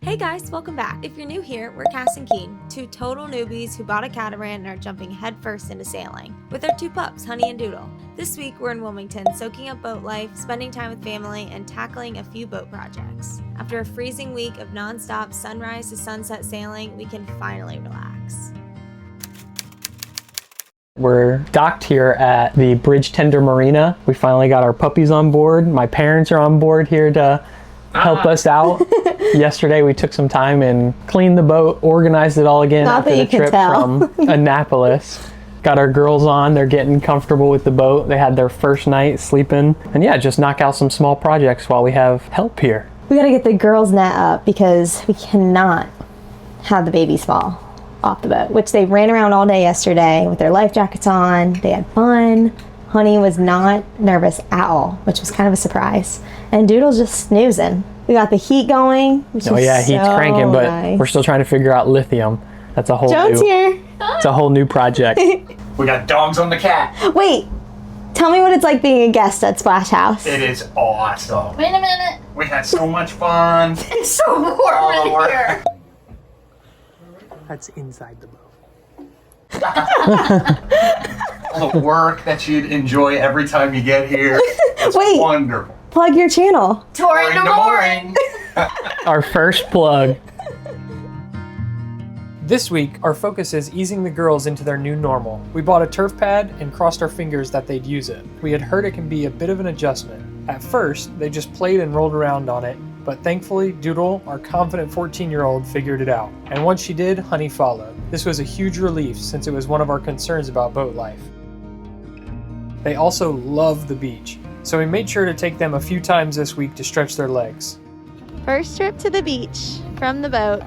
Hey guys, welcome back. If you're new here, we're Cass and Keen, two total newbies who bought a catamaran and are jumping headfirst into sailing, with our two pups, Honey and Doodle. This week we're in Wilmington, soaking up boat life, spending time with family, and tackling a few boat projects. After a freezing week of non-stop sunrise to sunset sailing, we can finally relax. We're docked here at the Bridge Tender Marina. We finally got our puppies on board. My parents are on board here to help us out. Yesterday we took some time and cleaned the boat, organized it all again after the trip from Annapolis. Got our girls on, they're getting comfortable with the boat. They had their first night sleeping. And yeah, just knock out some small projects while we have help here. We gotta get the girls' net up because we cannot have the babies fall off the boat, which they ran around all day yesterday with their life jackets on. They had fun. Honey was not nervous at all, which was kind of a surprise. And Doodle's just snoozing. We got the heat going, which Oh is yeah, heat's so cranking, but nice. we're still trying to figure out lithium. That's a whole Joan's here. It's a whole new project. We got dogs on the cat. Wait, tell me what it's like being a guest at Splash House. It is awesome. Wait a minute. We had so much fun. It's so warm in here. That's inside the boat. All the work that you'd enjoy every time you get here. It's Wait. wonderful. Plug your channel. Tour in the morning. Our first plug. This week, our focus is easing the girls into their new normal. We bought a turf pad and crossed our fingers that they'd use it. We had heard it can be a bit of an adjustment. At first, they just played and rolled around on it, but thankfully, Doodle, our confident 14-year-old, figured it out. And once she did, Honey followed. This was a huge relief since it was one of our concerns about boat life. They also love the beach, so we made sure to take them a few times this week to stretch their legs. First trip to the beach from the boat.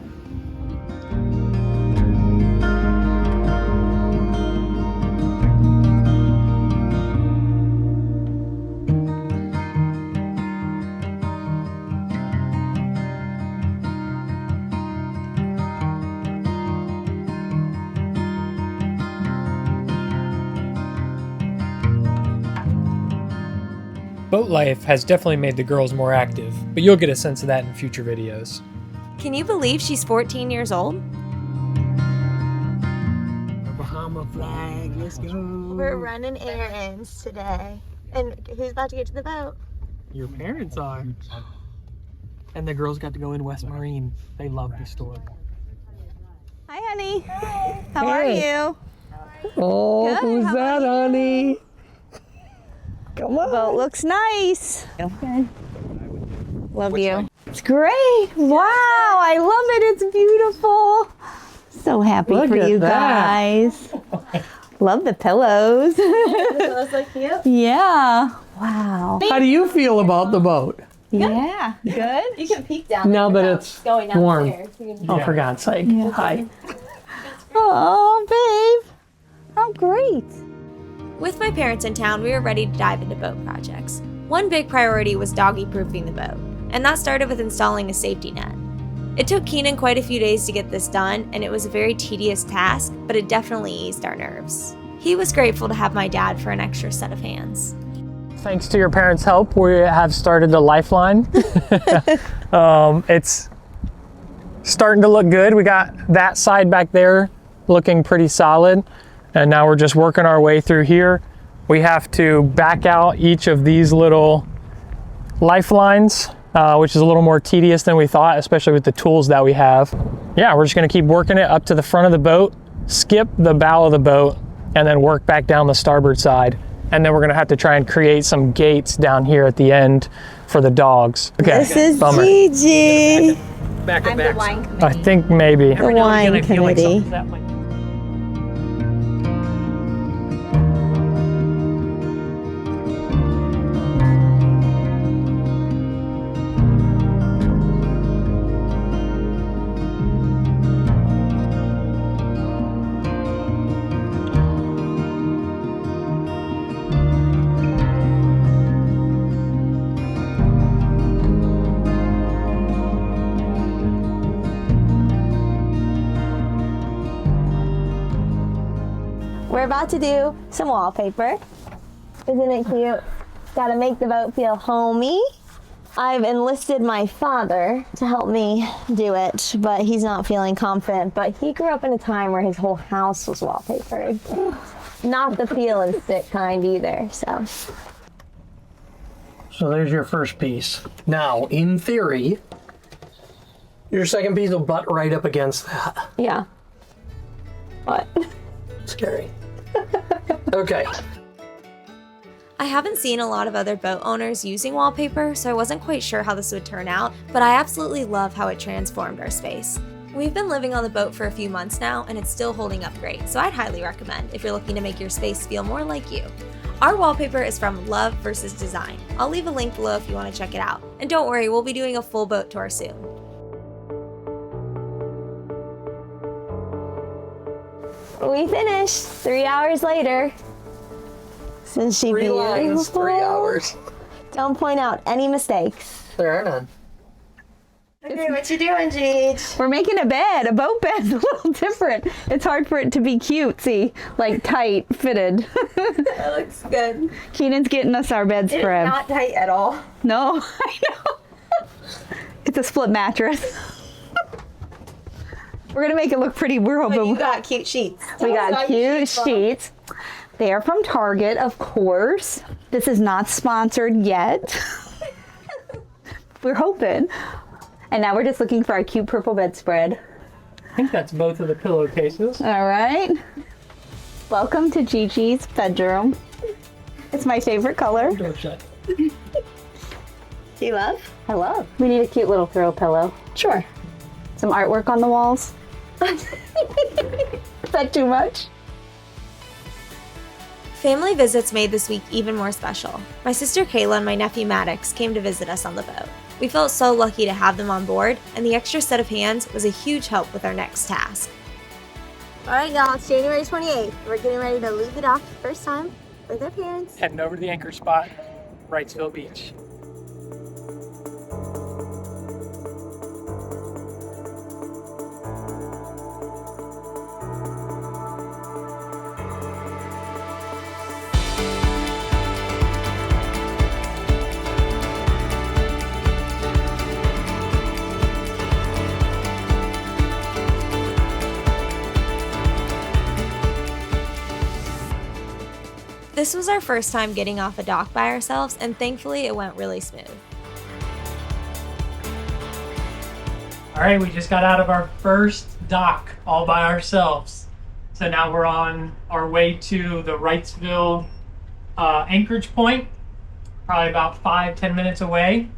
Boat life has definitely made the girls more active, but you'll get a sense of that in future videos. Can you believe she's 14 years old? Bahama flag, let's go. We're running errands today. And who's about to get to the boat? Your parents are. And the girls got to go in West Marine. They love the store. Hi, honey. Hi. How are you? Oh, Good, who's how that, about honey? Come on. Boat looks nice. Okay. Love you. It's great. Wow, I love it. It's beautiful. So happy Look for at you that. guys. Love the pillows. The pillows look cute. Yeah. Wow. How do you feel about the boat? Yeah. Good. You can peek down Now there that without it's going down warm. the stairs. You can- Oh, for God's sake. Hi. Oh, babe. How great. With my parents in town, we were ready to dive into boat projects. One big priority was doggy-proofing the boat, and that started with installing a safety net. It took Keenan quite a few days to get this done, and it was a very tedious task, but it definitely eased our nerves. He was grateful to have my dad for an extra set of hands. Thanks to your parents' help, we have started the Lifeline. It's starting to look good. We got that side back there looking pretty solid. And now we're just working our way through here. We have to back out each of these little lifelines, which is a little more tedious than we thought, especially with the tools that we have. Yeah, we're just gonna keep working it up to the front of the boat, skip the bow of the boat, and then work back down the starboard side. And then we're gonna have to try and create some gates down here at the end for the dogs. Okay, This is bummer. Gigi. Back I'm the wine committee. I think maybe. The wine committee. We're about to do some wallpaper. Isn't it cute? Gotta make the boat feel homey. I've enlisted my father to help me do it, but he's not feeling confident. But he grew up in a time where his whole house was wallpapered. Not the peel and stick kind either, so. So there's your first piece. Now, in theory, your second piece will butt right up against that. Yeah. What? Scary. Okay. I haven't seen a lot of other boat owners using wallpaper, so I wasn't quite sure how this would turn out, but I absolutely love how it transformed our space. We've been living on the boat for a few months now, and it's still holding up great, so I'd highly recommend if you're looking to make your space feel more like you. Our wallpaper is from Love vs. Design. I'll leave a link below if you want to check it out. And don't worry, we'll be doing a full boat tour soon. We finished 3 hours later. Since she 3 lines, 3 hours. Don't point out any mistakes. There are none. Okay, what you doing, Gage? We're making a bed. A boat bed's a little different. It's hard for it to be cutesy, like tight fitted. That looks good. Keenan's getting us our bedspread. It's not tight at all. No, I know. It's a split mattress. We're gonna make it look pretty rural, But you but got cute sheets. we got Tell us cute about your sheets. They are from Target, of course. This is not sponsored yet. We're hoping. And now we're just looking for our cute purple bedspread. I think that's both of the pillowcases. All right. Welcome to Gigi's bedroom. It's my favorite color. Door shut. Do you love? I love. We need a cute little throw pillow. Sure. Some artwork on the walls. Is that too much? Family visits made this week even more special. My sister Kayla and my nephew Maddox came to visit us on the boat. We felt so lucky to have them on board, and the extra set of hands was a huge help with our next task. Alright, y'all, it's January 28th. We're getting ready to leave the dock for the first time with our parents. Heading over to the anchor spot, Wrightsville Beach. This was our first time getting off a dock by ourselves, and thankfully it went really smooth. All right, we just got out of our first dock all by ourselves. So now we're on our way to the Wrightsville anchorage point, probably about 5-10 minutes away.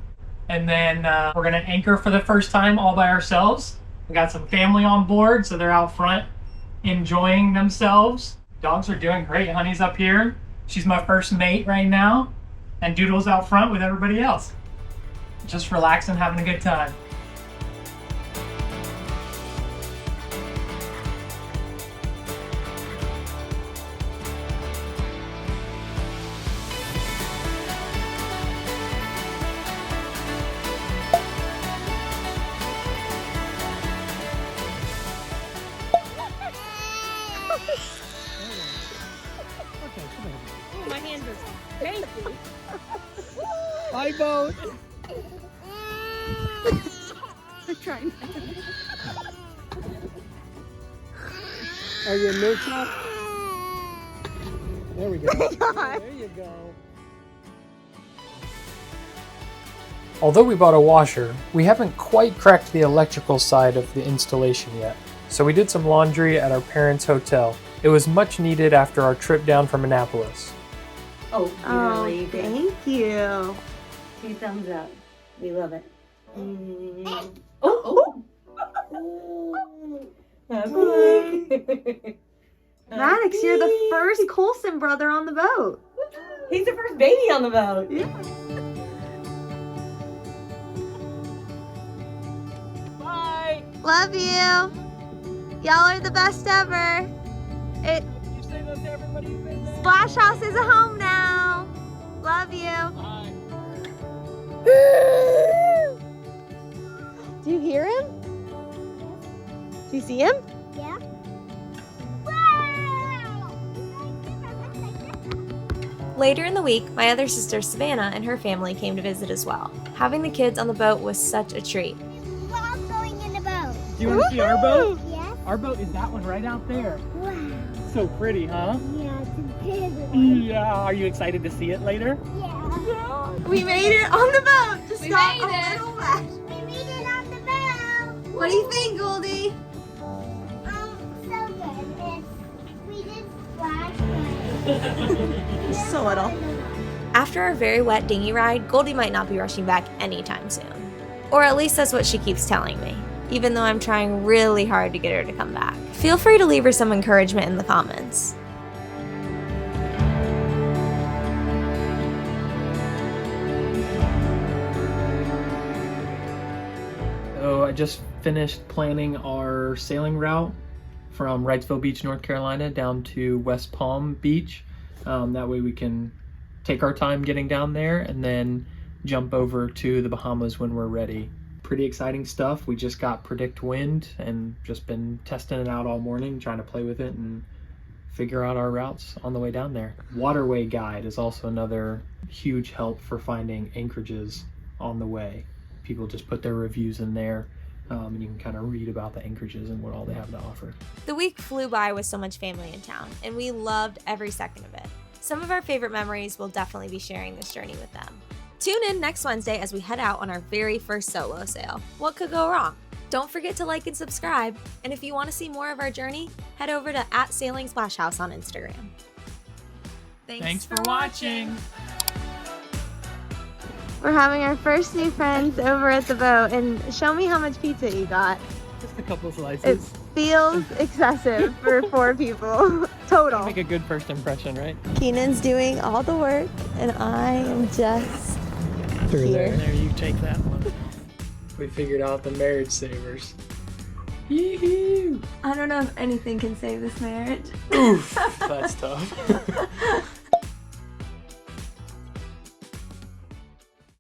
And then we're gonna anchor for the first time all by ourselves. We got some family on board, so they're out front enjoying themselves. Dogs are doing great. Honey's up here. She's my first mate right now. And Doodle's out front with everybody else. Just relaxing, having a good time. My hand is crazy. Bye, boat. I'm trying. Are you neutral? There we go. There you go. Although we bought a washer, we haven't quite cracked the electrical side of the installation yet. So we did some laundry at our parents' hotel. It was much needed after our trip down from Annapolis. Oh, Oh, really? thank you. 2 thumbs up. We love it. Oh, Maddox, you're the first Coulson brother on the boat. He's the first baby on the boat. Yeah. Bye! Love you! Y'all are the best ever! You say that to everybody you visit? Splash House is a home now! Love you! Bye. Do you hear him? Do you see him? Yeah. Later in the week, my other sister Savannah and her family came to visit as well. Having the kids on the boat was such a treat. We're all going in the boat. Do you want to see our boat? Yes. Our boat is that one right out there. Wow. So pretty, huh? Yeah, it's a big one. Yeah. Are you excited to see it later? Yeah. We made it on the boat! Just got made a it. little wet. We made it on the boat. What do you think, Goldie? So good. We did splash. So little. After our very wet dinghy ride, Goldie might not be rushing back anytime soon. Or at least that's what she keeps telling me, even though I'm trying really hard to get her to come back. Feel free to leave her some encouragement in the comments. So I just finished planning our sailing route from Wrightsville Beach, North Carolina down to West Palm Beach. That way we can take our time getting down there and then jump over to the Bahamas when we're ready. Pretty exciting stuff. We just got predict wind and just been testing it out all morning, trying to play with it and figure out our routes on the way down there. Waterway Guide is also another huge help for finding anchorages on the way. People just put their reviews in there, and you can kind of read about the anchorages and what all they have to offer. The week flew by with so much family in town, and we loved every second of it. Some of our favorite memories will definitely be sharing this journey with them. Tune in next Wednesday as we head out on our very first solo sail. What could go wrong? Don't forget to like and subscribe, and if you want to see more of our journey, head over to @SailingSplashHouse on Instagram. Thanks for watching. We're having our first new friends over at the boat, and show me how much pizza you got. Just a couple It slices. feels excessive for 4 people total. Make a good first impression, right? Keenan's doing all the work, and I am just Through here. there, you take that one. We figured out the marriage savers. Yee-hoo! I don't know if anything can save this marriage. Oof, that's tough.